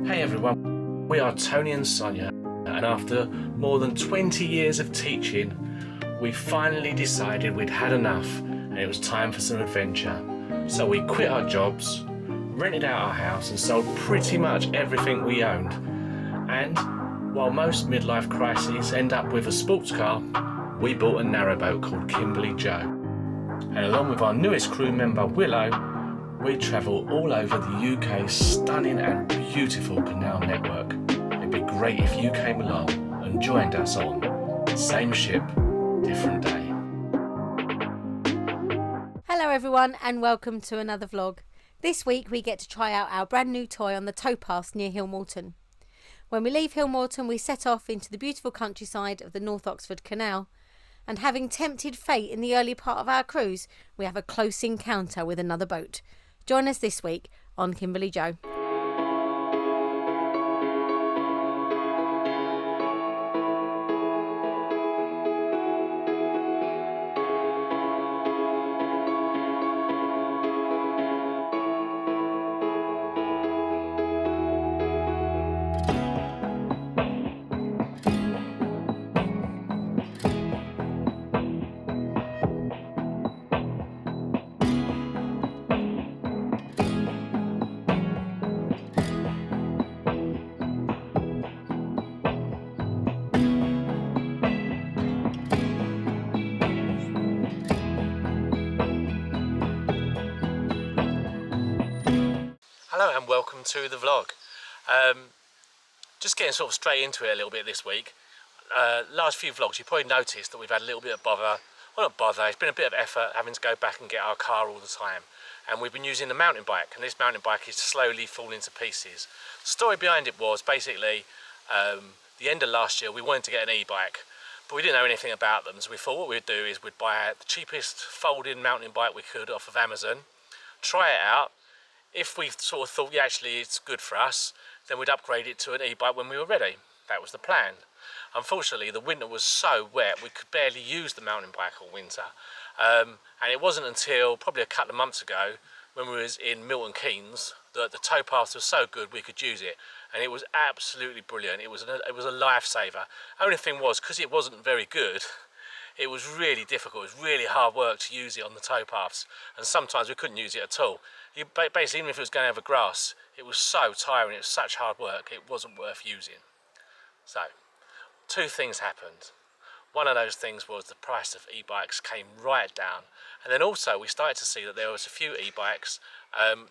Hey everyone, we are Tony and Sonya, and after more than 20 years of teaching, we finally decided we'd had enough and it was time for some adventure. So we quit our jobs, rented out our house and sold pretty much everything we owned. And while most midlife crises end up with a sports car, we bought a narrowboat called Kimberley-Jo. And along with our newest crew member Willow, we travel all over the UK's stunning and beautiful canal network. It'd be great if you came along and joined us on Same Ship, Different Day. Hello everyone and welcome to another vlog. This week we get to try out our brand new toy on the towpaths near Hillmorton. When we leave Hillmorton we set off into the beautiful countryside of the North Oxford Canal, and having tempted fate in the early part of our cruise, we have a close encounter with another boat. Join us this week on Kimberley-Jo. Hello and welcome to the vlog. Just getting sort of straight into it a little bit this week. Last few vlogs you probably noticed that we've had a little bit of bother, well not bother, it's been a bit of effort having to go back and get our car all the time, and we've been using the mountain bike, and this mountain bike is slowly falling to pieces. The story behind it was basically the end of last year we wanted to get an e-bike, but we didn't know anything about them, so we thought what we'd do is we'd buy the cheapest folding mountain bike we could off of Amazon, try it out. If we sort of thought, yeah, actually it's good for us, then we'd upgrade it to an e-bike when we were ready. That was the plan. Unfortunately, the winter was so wet, we could barely use the mountain bike all winter. And it wasn't until probably a couple of months ago, when we was in Milton Keynes, that the towpath was so good we could use it. And it was absolutely brilliant. It was a lifesaver. Only thing was, because it wasn't very good, it was really difficult. It was really hard work to use it on the towpaths, and sometimes we couldn't use it at all. Basically, even if it was going over grass, it was so tiring, it was such hard work, it wasn't worth using. So, two things happened. One of those things was the price of e-bikes came right down, and then also we started to see that there was a few e-bikes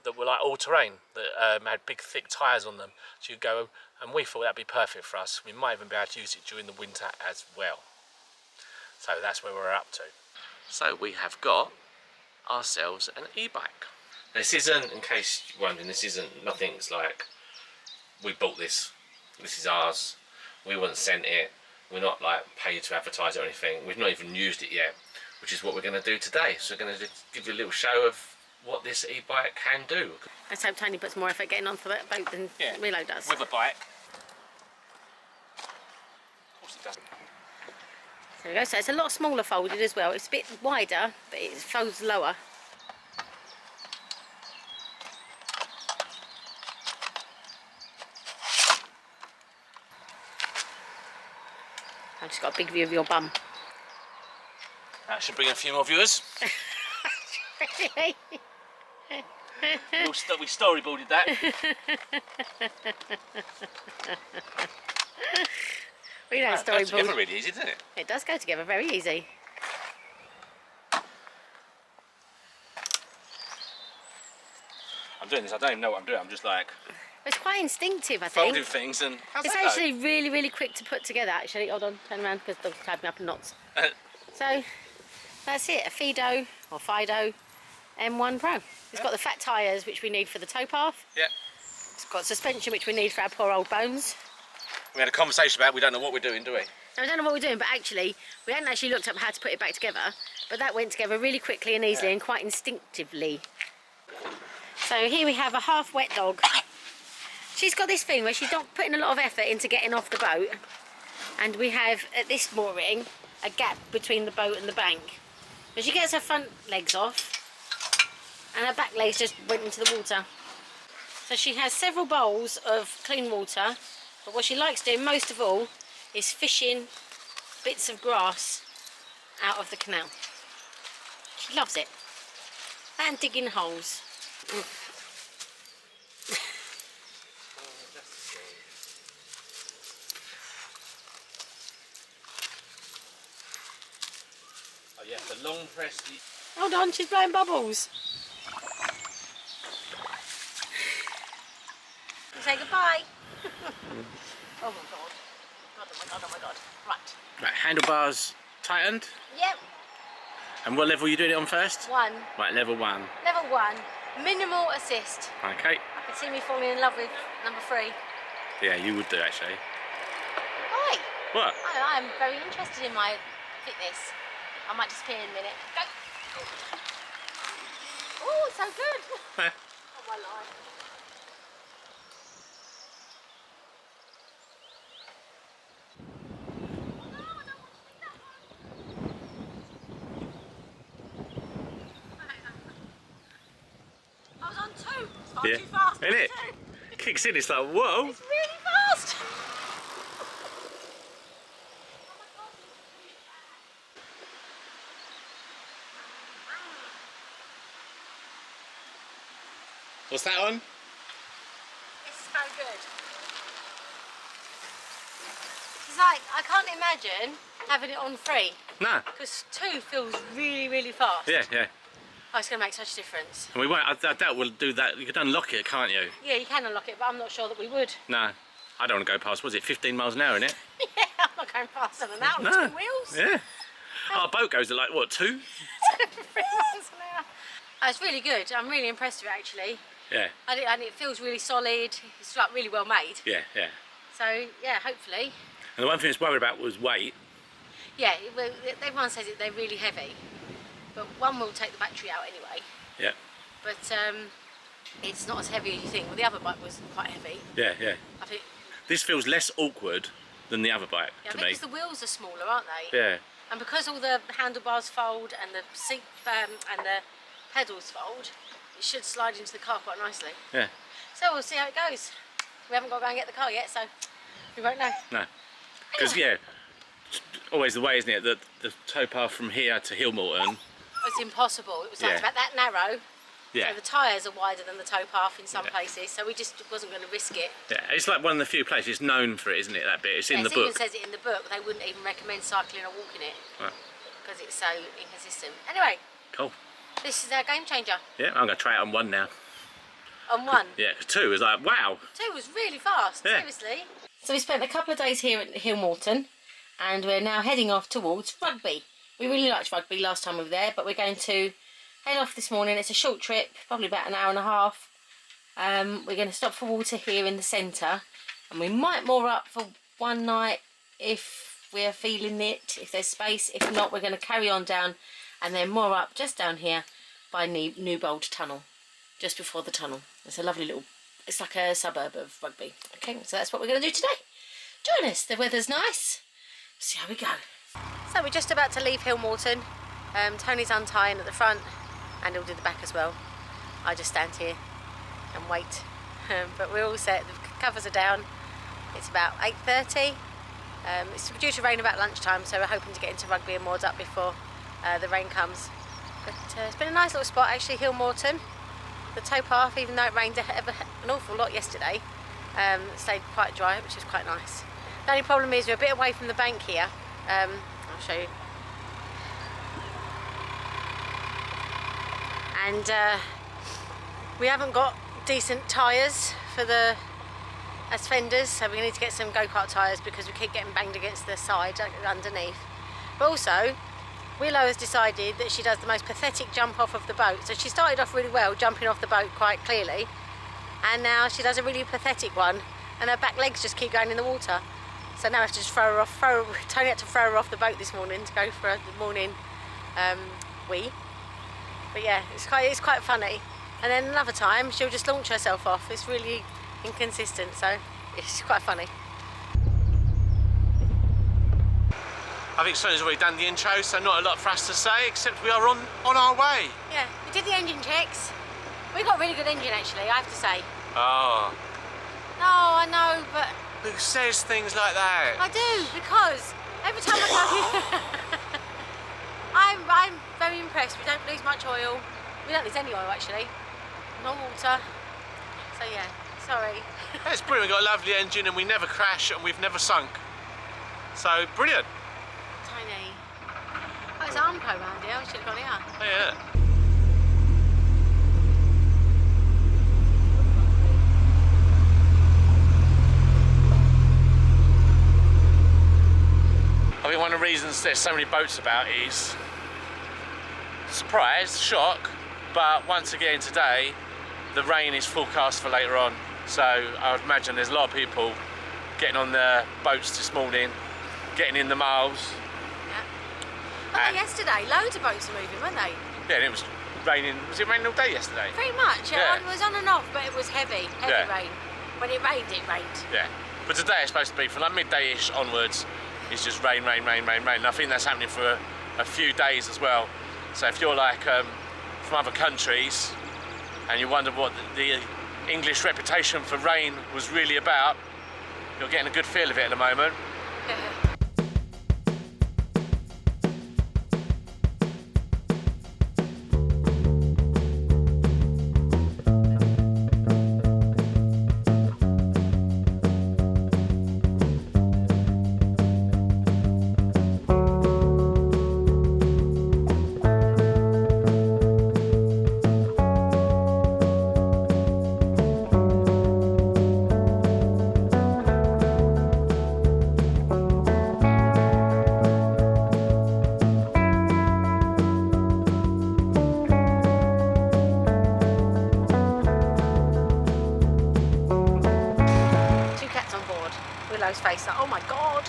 that were like all-terrain, that had big thick tyres on them, so you go, and we thought that'd be perfect for us. We might even be able to use it during the winter as well. So that's where we're up to. So we have got ourselves an e-bike. This isn't, in case you're wondering, nothing's like, we bought this, this is ours, we wasn't sent it, we're not like paid to advertise it or anything, we've not even used it yet, which is what we're going to do today. So we're going to give you a little show of what this e-bike can do. Let's hope Tony puts more effort getting onto that boat than Milo does. With a bike. Of course it does. There we go, so it's a lot smaller folded as well. It's a bit wider, but it folds lower. I've just got a big view of your bum. That should bring a few more viewers. Really? We storyboarded that. We don't storyboard. It goes together really easy, doesn't it? It does go together very easy. I'm doing this, I don't even know what I'm doing, I'm just like... It's quite instinctive, I think. Folding things and... It's actually really, really quick to put together, actually. Hold on, turn around, because the dog's tied me up in knots. So, that's it, a Fido, or Fido, M1 Pro. It's got the fat tyres, which we need for the towpath. Yeah. It's got suspension, which we need for our poor old bones. We had a conversation about we don't know what we're doing, do we? No, we don't know what we're doing, but actually, we hadn't actually looked up how to put it back together, but that went together really quickly and easily and quite instinctively. So here we have a half wet dog. She's got this thing where she's not putting a lot of effort into getting off the boat, and we have, at this mooring, a gap between the boat and the bank. But she gets her front legs off, and her back legs just went into the water. So she has several bowls of clean water, but what she likes doing most of all is fishing bits of grass out of the canal. She loves it. And digging holes. Oh yeah, the long press. Hold on, she's blowing bubbles. Say goodbye. Oh my god. God, oh my god, oh my god. Right. Right, handlebars tightened. Yep. And what level are you doing it on first? 1. Right, level 1. Level 1. Minimal assist. Okay. I could see me falling in love with number 3. Yeah, you would do actually. Hi. What? I'm very interested in my fitness. I might disappear in a minute. Go. Oh, it's so good. Oh my life. I was on 2. Far Yeah. too fast. Isn't it? 2. Kicks in, it's like, whoa. It's really fast. What's that on? It's so good. It's like, I can't imagine having it on 3. No. Because 2 feels really, really fast. Yeah, yeah. Oh, it's going to make such a difference. And we won't, I doubt we'll do that. You could unlock it, can't you? Yeah, you can unlock it, but I'm not sure that we would. No. I don't want to go past, was it 15 miles an hour, innit? Yeah, I'm not going faster than that on 2 wheels. Yeah. Our boat goes at like, what, 2? 3 miles an hour. Oh, it's really good. I'm really impressed with it, actually. Yeah. And it feels really solid. It's like really well made. Yeah, yeah. So, yeah, hopefully. And the one thing I was worried about was weight. Yeah, well, everyone says they're really heavy. But one will take the battery out anyway. Yeah. But it's not as heavy as you think. Well, the other bike was quite heavy. Yeah, yeah. I think. This feels less awkward than the other bike Yeah, I to think me. because the wheels are smaller, aren't they? Yeah. And because all the handlebars fold and the seat and the pedals fold, it should slide into the car quite nicely. Yeah. So we'll see how it goes. We haven't got to go and get the car yet, so we won't know. No. Because, yeah, it's always the way, isn't it? The towpath from here to Hillmorton. It's impossible. It was like Yeah. about that narrow. Yeah. So the tyres are wider than the towpath in some Yeah. places, so we just wasn't going to risk it. Yeah, it's like one of the few places known for it, isn't it, that bit? It's in the It book. even says it in the book. They wouldn't even recommend cycling or walking it Right. because it's so inconsistent. Anyway, Cool. this is our game changer. Yeah, I'm going to try it on 1 now. On 1. Yeah, 'cause 2 is like, wow. 2 was really fast, Yeah. seriously. So we spent a couple of days here at Hillmorton and we're now heading off towards Rugby. We really liked Rugby last time we were there, but we're going to head off this morning. It's a short trip, probably about an hour and a half. We're going to stop for water here in the centre and we might moor up for one night if we're feeling it, if there's space. If not, we're going to carry on down and then moor up just down here by Newbold Tunnel, just before the tunnel. It's a lovely little, it's like a suburb of Rugby. Okay, so that's what we're going to do today. Join us, the weather's nice. See how we go. So we're just about to leave Hillmorton. Tony's untying at the front and he'll do the back as well. I just stand here and wait. But we're all set, the covers are down. It's about 8:30. It's due to rain about lunchtime, so we're hoping to get into Rugby and moored up before the rain comes. But it's been a nice little spot actually, Hillmorton. The towpath, even though it rained an awful lot yesterday, stayed quite dry, which is quite nice. The only problem is we're a bit away from the bank here. I'll show you. And we haven't got decent tyres for as fenders, so we need to get some go-kart tyres because we keep getting banged against the side underneath. But also, Willow has decided that she does the most pathetic jump off of the boat. So she started off really well, jumping off the boat quite clearly, and now she does a really pathetic one, and her back legs just keep going in the water. So now I have to just throw her off. Tony had to throw her off the boat this morning to go for a morning wee. But yeah, it's quite funny. And then another time she'll just launch herself off. It's really inconsistent, so it's quite funny. I think Sonya's already done the intro, so not a lot for us to say, except we are on our way. Yeah, we did the engine checks. We got a really good engine actually, I have to say. Oh. No, I know, but... Who says things like that? I do, because every time I go here... I'm very impressed. We don't lose much oil. We don't lose any oil, actually. No water. So, yeah, sorry. It's brilliant. We've got a lovely engine and we never crash and we've never sunk. So, brilliant. Tiny. Oh, there's Armco around here. We should have gone here. Oh, yeah. I think one of the reasons there's so many boats about is surprise, shock, but once again today the rain is forecast for later on, so I would imagine there's a lot of people getting on the boats this morning, getting in the miles. Yeah. Yesterday, loads of boats were moving, weren't they? Yeah, and it was raining. Was it raining all day yesterday? Pretty much, yeah. It was on and off, but it was heavy rain. When it rained, it rained. Yeah, but today it's supposed to be from like midday-ish onwards. It's just rain, rain, rain, rain, rain. And I think that's happening for a few days as well. So if you're like from other countries and you wonder what the English reputation for rain was really about, you're getting a good feel of it at the moment. Face. Oh my God!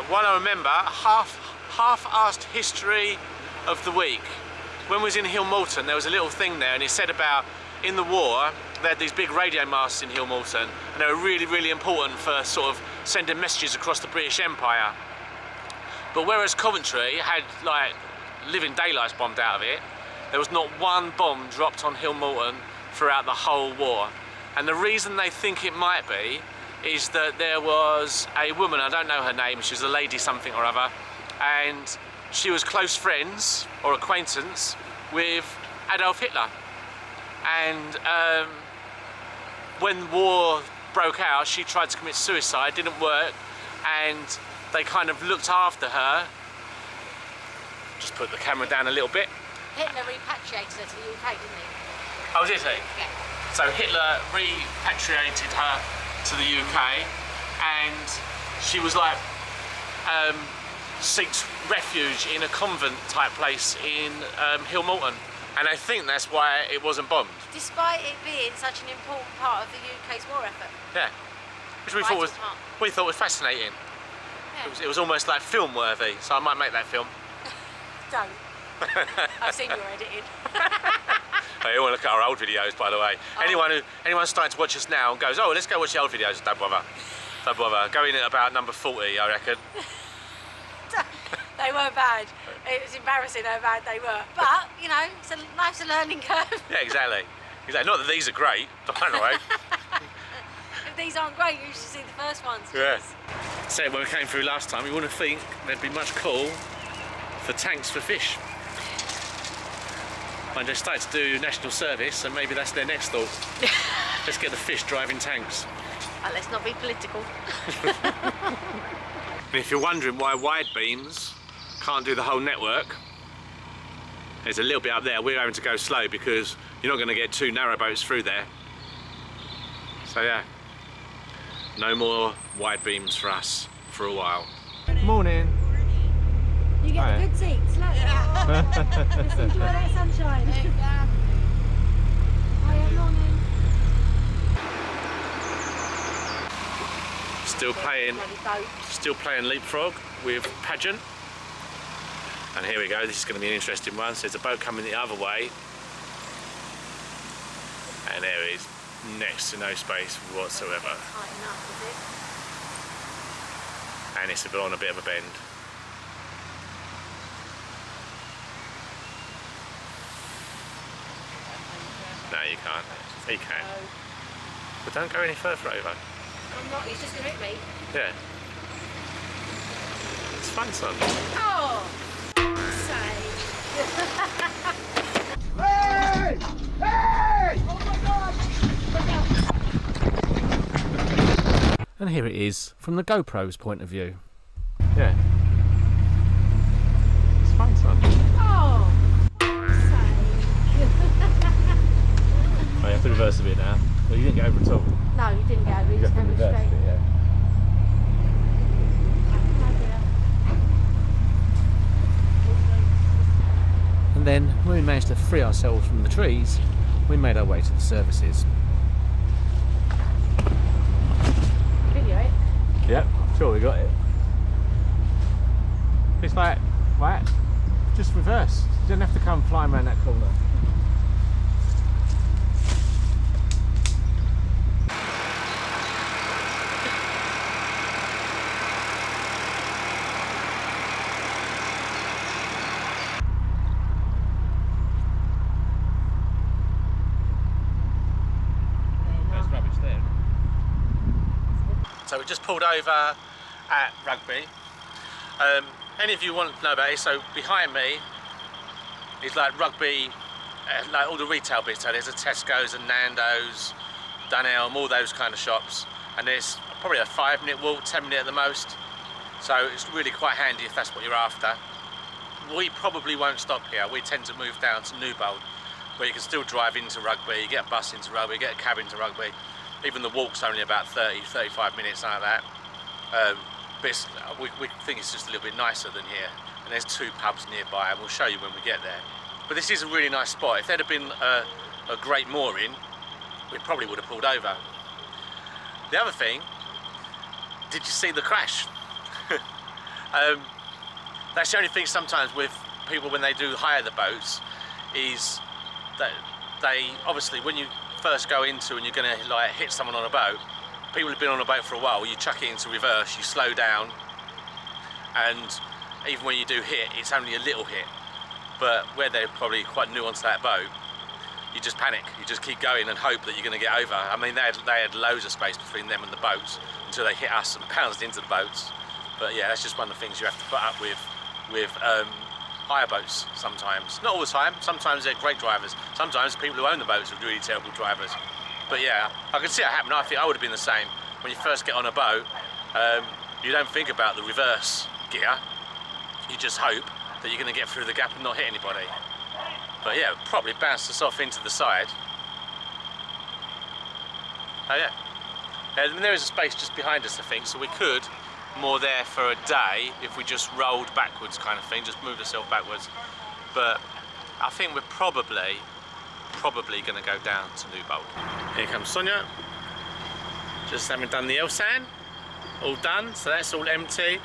One I remember, half-assed history of the week. When we was in Hillmorton, there was a little thing there and it said about, in the war, they had these big radio masts in Hillmorton and they were really, really important for sort of sending messages across the British Empire. But whereas Coventry had like living daylights bombed out of it, there was not one bomb dropped on Hillmorton throughout the whole war. And the reason they think it might be is that there was a woman, I don't know her name, she was a lady something or other, and she was close friends or acquaintance with Adolf Hitler. And when war broke out, she tried to commit suicide, didn't work, and they kind of looked after her. Just put the camera down a little bit. Hitler repatriated her to the UK, didn't he? Oh, did he? Yeah. So Hitler repatriated her to the UK, and she was like seeks refuge in a convent type place in Hillmorton, and I think that's why it wasn't bombed. Despite it being such an important part of the UK's war effort. Yeah, which we thought was fascinating. Yeah. It was almost like film worthy, so I might make that film. Don't. I've seen your editing. Hey, you want to look at our old videos, by the way. Oh. Anyone starting to watch us now and goes, oh, let's go watch the old videos, don't bother. Don't bother. Go in at about number 40, I reckon. They weren't bad. It was embarrassing how bad they were. But, you know, life's a learning curve. Yeah, exactly. Not that these are great, by the way. If these aren't great, you should see the first ones. Yeah. So when we came through last time, you wouldn't think there'd be much call for tanks for fish. And they started to do national service, and maybe that's their next thought. Let's get the fish driving tanks. Let's not be political. And if you're wondering why wide beams can't do the whole network, there's a little bit up there. We're having to go slow because you're not going to get 2 narrow boats through there. So yeah, no more wide beams for us for a while. Morning. You get the good seats, look. Let's enjoy that sunshine. Hiya, morning. Still playing leapfrog with Pageant. And here we go, this is going to be an interesting one. So there's a boat coming the other way. And there is next to no space whatsoever. And it's on a bit of a bend. No, you can't. You can. But don't go any further over. I'm not, he's just going to hit me. Yeah. It's fun, son. Oh! Hey! Hey! Oh my God! And here it is from the GoPro's point of view. Yeah. It's fun, son. Oh! Oh, you have to reverse a bit now. Well, you didn't get over at all. No, you didn't get over, you just have to came reverse straight. it, yeah. And then, when we managed to free ourselves from the trees, we made our way to the services. Video it? Yep, sure we got it. It's like, right, just reverse. You don't have to come flying around that corner. So we just pulled over at Rugby. Any of you want to know about it, so behind me is like Rugby, like all the retail bits. So there's a Tesco's and Nando's, Dunelm, all those kind of shops. And there's probably a 5-minute walk, 10-minute at the most. So it's really quite handy if that's what you're after. We probably won't stop here. We tend to move down to Newbold, where you can still drive into Rugby, you get a bus into Rugby, you get a cab into Rugby. Even the walk's only about 30-35 minutes like that. But we think it's just a little bit nicer than here. And there's 2 pubs nearby, and we'll show you when we get there. But this is a really nice spot. If there'd have been a great mooring, we probably would have pulled over. The other thing, did you see the crash? That's the only thing sometimes with people when they do hire the boats, is that they, obviously when you first go into and you're going to like hit someone on a boat, people who've been on a boat for a while, you chuck it into reverse, you slow down, and even when you do hit, it's only a little hit. But where they're probably quite new onto that boat, you just panic, you just keep going and hope that you're going to get over. I mean, they had loads of space between them and the boats until they hit us and bounced into the boats. But yeah, that's just one of the things you have to put up with hire boats sometimes. Not all the time, sometimes they're great drivers. Sometimes people who own the boats are really terrible drivers. But yeah, I can see it happen. I think I would have been the same. When you first get on a boat, you don't think about the reverse gear. You just hope that you're going to get through the gap and not hit anybody. But yeah, probably bounced us off into the side. Oh yeah. And there is a space just behind us, I think, so we could moor there for a day if we just rolled backwards kind of thing, just moved ourselves backwards. But I think we're probably going to go down to Newbold. Here comes Sonya. Just having done the Elsan. All done, so that's all empty.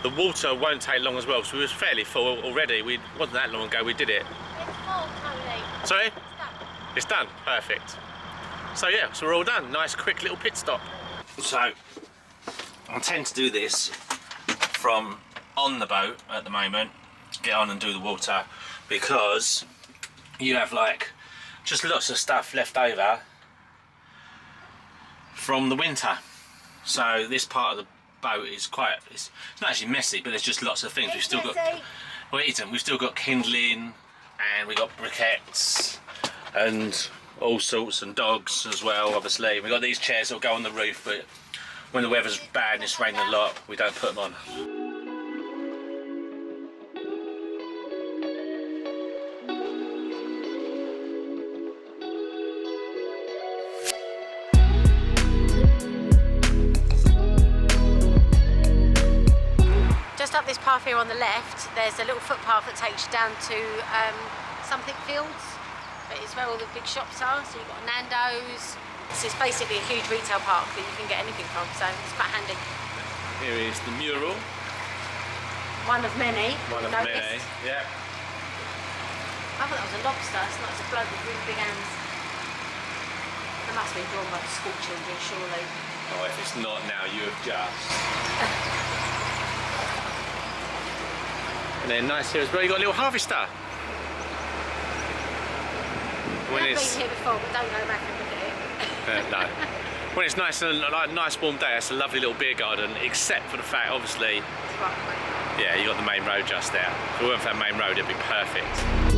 The water won't take long as well, so we was fairly full already. It wasn't that long ago we did it. It's full, Tony. Sorry? It's done. It's done, perfect. So yeah, so we're all done. Nice quick little pit stop. So, I tend to do this from on the boat at the moment, get on and do the water, because you have like just lots of stuff left over from the winter. So this part of the boat is quite, it's not actually messy, but there's just lots of things. We've still got, well, we've still got kindling, and we've got briquettes and all sorts, and dogs as well, obviously. We've got these chairs that will go on the roof, but when the weather's bad and it's raining a lot, we don't put them on. footpath here on the left, there's a little footpath that takes you down to something fields. It's where all the big shops are, so you've got Nando's. So it's basically a huge retail park that you can get anything from, so it's quite handy. Here is the mural. One of many. One of many, yeah. I thought that was a lobster, it's not, it's a bloke with really big hands. That must be drawn by school children, surely. Oh, if it's not now, you have just. And then nice here as well, you've got a little harvester. I've been here before, but don't go back and look at it. No. When it's nice and like a nice warm day, it's a lovely little beer garden, except for the fact, obviously, yeah, you got the main road just there. If it weren't for that main road, it'd be perfect.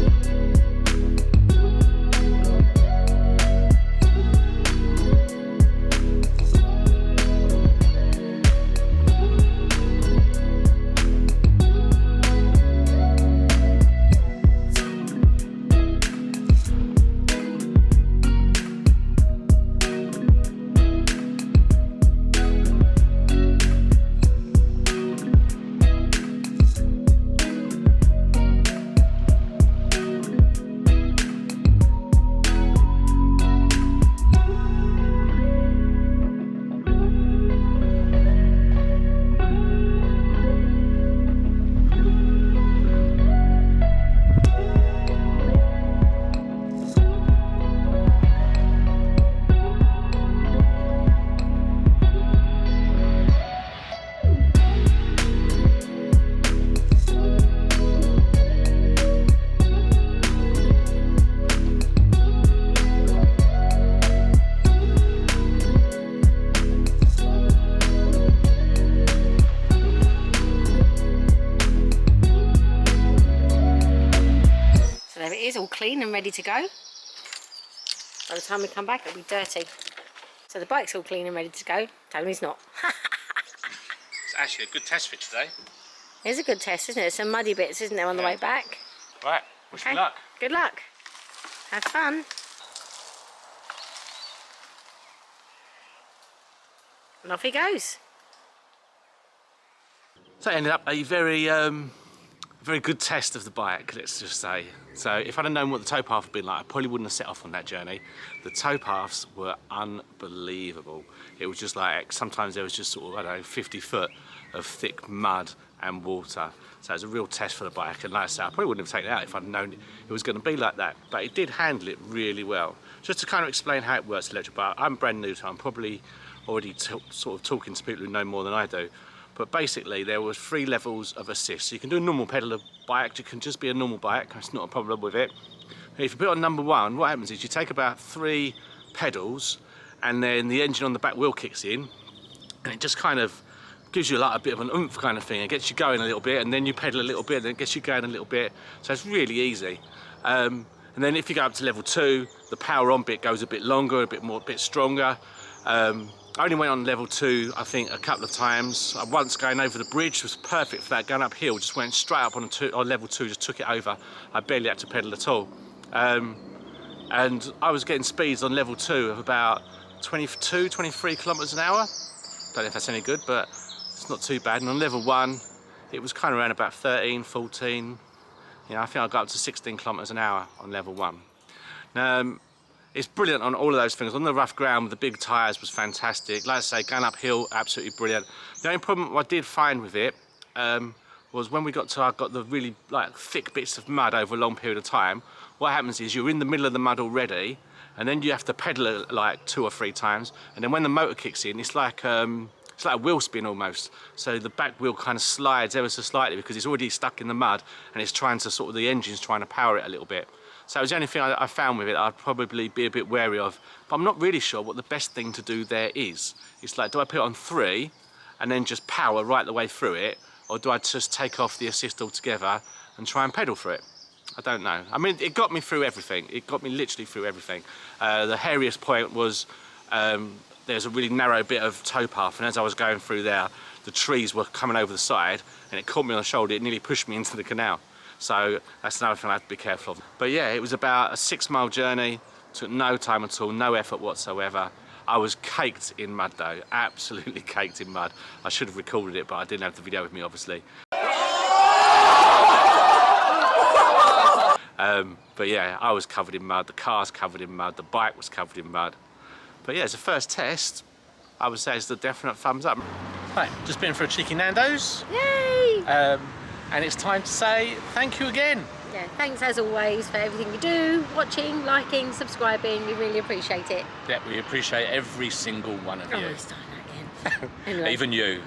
All clean and ready to go. By the time we come back, it'll be dirty. So the bike's all clean and ready to go. Tony's not. It's actually a good test fit today. It's a good test, isn't it? Some muddy bits, isn't there, on the way back? Right, wish you luck. Good luck. Have fun. And off he goes. So it ended up a very good test of the bike, let's just say. So if I'd have known what the towpath had been like, I probably wouldn't have set off on that journey. The towpaths were unbelievable. It was just like, sometimes there was just sort of, I don't know, 50 foot of thick mud and water. So it was a real test for the bike. And like I said, I probably wouldn't have taken it out if I'd known it was going to be like that. But it did handle it really well. Just to kind of explain how it works, electric bike, I'm brand new, so I'm probably already sort of talking to people who know more than I do. But basically there was 3 levels of assist. So you can do a normal pedaler bike, it can just be a normal bike, that's not a problem with it. If you put on number 1, what happens is you take about 3 pedals and then the engine on the back wheel kicks in and it just kind of gives you like a bit of an oomph kind of thing. It gets you going a little bit and then you pedal a little bit and it gets you going a little bit. So it's really easy. And then if you go up to level 2, the power on bit goes a bit longer, a bit stronger. I only went on level 2, I think, a couple of times. Once going over the bridge was perfect for that. Going uphill, just went straight up on level 2, just took it over. I barely had to pedal at all. And I was getting speeds on level 2 of about 22, 23 kilometers an hour. Don't know if that's any good, but it's not too bad. And on level 1, it was kind of around about 13, 14. You know, I think I got up to 16 kilometers an hour on level 1. It's brilliant on all of those things. On the rough ground with the big tyres was fantastic. Like I say, going uphill, absolutely brilliant. The only problem I did find with it was when we got to, I got the really like thick bits of mud over a long period of time. What happens is you're in the middle of the mud already, and then you have to pedal it like 2 or 3 times, and then when the motor kicks in, it's like a wheel spin almost. So the back wheel kind of slides ever so slightly because it's already stuck in the mud, and it's trying to sort of, the engine's trying to power it a little bit. So it was the only thing I found with it I'd probably be a bit wary of. But I'm not really sure what the best thing to do there is. It's like, do I put it on 3 and then just power right the way through it? Or do I just take off the assist altogether and try and pedal through it? I don't know. I mean, it got me through everything. It got me literally through everything. The hairiest point was there's a really narrow bit of towpath, and as I was going through there, the trees were coming over the side and it caught me on the shoulder. It nearly pushed me into the canal. So that's another thing I have to be careful of. But yeah, it was about a 6-mile journey, took no time at all, no effort whatsoever. I was caked in mud though, absolutely caked in mud. I should have recorded it, but I didn't have the video with me, obviously. But yeah, I was covered in mud, the car's covered in mud, the bike was covered in mud. But yeah, as a first test, I would say it's the definite thumbs up. Right, just been for a cheeky Nando's. Yay! And it's time to say thank you again. Yeah, thanks as always for everything you do, watching, liking, subscribing. We really appreciate it. Yeah, we appreciate every single one of you. Let's start that again. Anyway. Even you.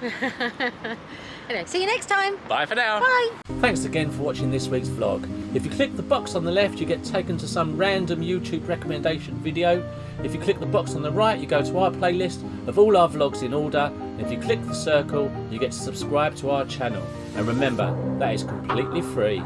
Anyway, see you next time. Bye for now. Bye. Thanks again for watching this week's vlog. If you click the box on the left, you get taken to some random YouTube recommendation video. If you click the box on the right, you go to our playlist of all our vlogs in order. And if you click the circle, you get to subscribe to our channel. And remember, that is completely free.